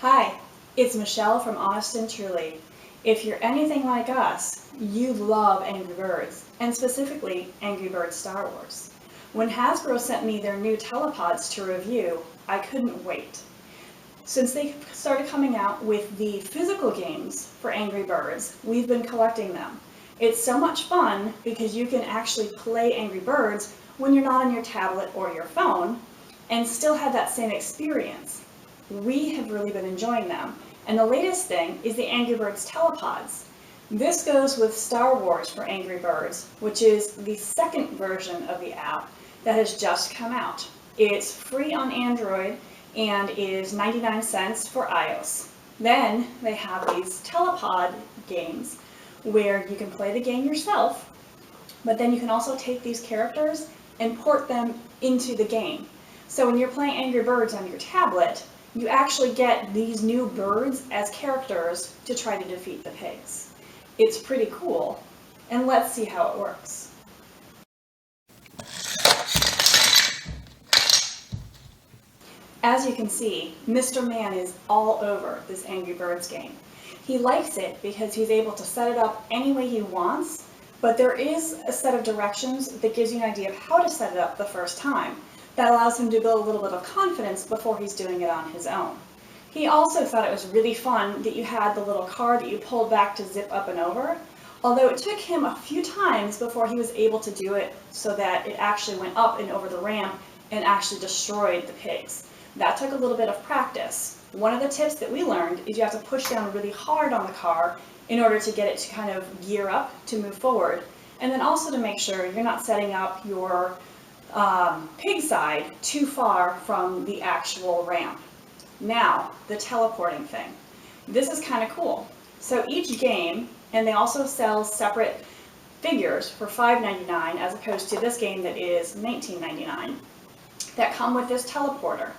Hi, it's Michelle from Honest and Truly. If you're anything like us, you love Angry Birds, and specifically Angry Birds Star Wars. When Hasbro sent me their new Telepods to review, I couldn't wait. Since they started coming out with the physical games for Angry Birds, we've been collecting them. It's so much fun because you can actually play Angry Birds when you're not on your tablet or your phone and still have that same experience. We have really been enjoying them. And the latest thing is the Angry Birds Telepods. This goes with Star Wars for Angry Birds, which is the second version of the app that has just come out. It's free on Android and is 99 cents for iOS. Then they have these Telepod games where you can play the game yourself, but then you can also take these characters and port them into the game. So when you're playing Angry Birds on your tablet, you actually get these new birds as characters to try to defeat the pigs. It's pretty cool, and let's see how it works. As you can see, Mr. Man is all over this Angry Birds game. He likes it because he's able to set it up any way he wants, but there is a set of directions that gives you an idea of how to set it up the first time. That allows him to build a little bit of confidence before he's doing it on his own. He also thought it was really fun that you had the little car that you pulled back to zip up and over, although it took him a few times before he was able to do it so that it actually went up and over the ramp and actually destroyed the pigs. That took a little bit of practice. One of the tips that we learned is you have to push down really hard on the car in order to get it to kind of gear up to move forward, and then also to make sure you're not setting up your pig side too far from the actual ramp. Now, the teleporting thing. This is kind of cool. So each game, and they also sell separate figures for $5.99 as opposed to this game that is $19.99, that come with this teleporter.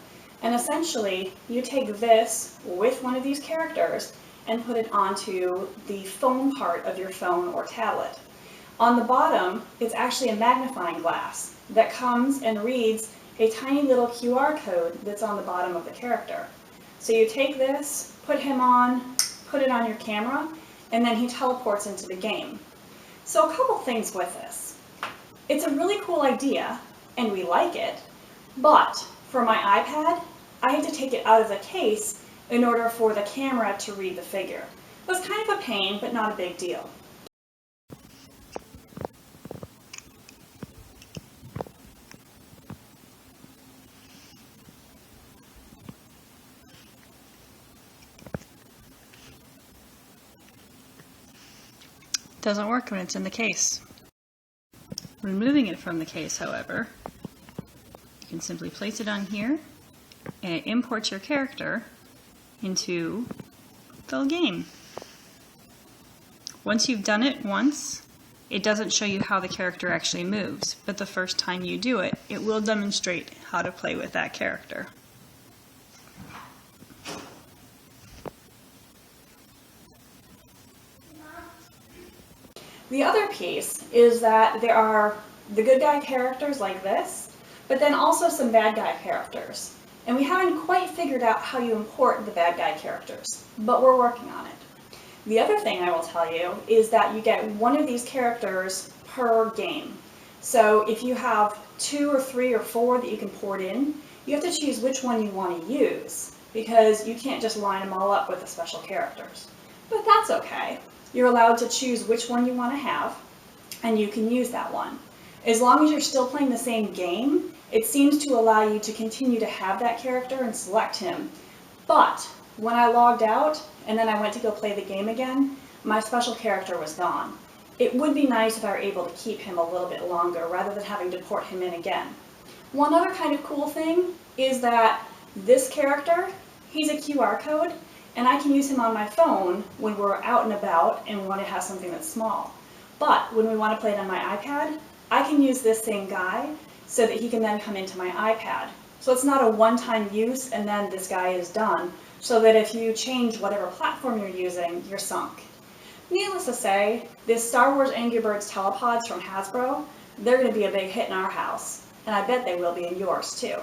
And essentially, you take this with one of these characters and put it onto the phone part of your phone or tablet. On the bottom, it's actually a magnifying glass that comes and reads a tiny little QR code that's on the bottom of the character. So you take this, put him on, put it on your camera, and then he teleports into the game. So a couple things with this. It's a really cool idea, and we like it, but for my iPad, I had to take it out of the case in order for the camera to read the figure. It was kind of a pain, but not a big deal. Doesn't work when it's in the case. Removing it from the case, however, you can simply place it on here and it imports your character into the game. Once you've done it once, it doesn't show you how the character actually moves, but the first time you do it, it will demonstrate how to play with that character. The other piece is that there are the good guy characters like this, but then also some bad guy characters. And we haven't quite figured out how you import the bad guy characters, but we're working on it. The other thing I will tell you is that you get one of these characters per game. So if you have 2 or 3 or 4 that you can port in, you have to choose which one you want to use, because you can't just line them all up with the special characters. But that's okay. You're allowed to choose which one you want to have, and you can use that one. As long as you're still playing the same game, it seems to allow you to continue to have that character and select him. But when I logged out, and then I went to go play the game again, my special character was gone. It would be nice if I were able to keep him a little bit longer rather than having to port him in again. One other kind of cool thing is that this character, he's a QR code, and I can use him on my phone when we're out and about and we want to have something that's small. But when we want to play it on my iPad, I can use this same guy so that he can then come into my iPad. So it's not a one-time use and then this guy is done, so that if you change whatever platform you're using, you're sunk. Needless to say, this Star Wars Angry Birds Telepods from Hasbro, they're going to be a big hit in our house, and I bet they will be in yours too.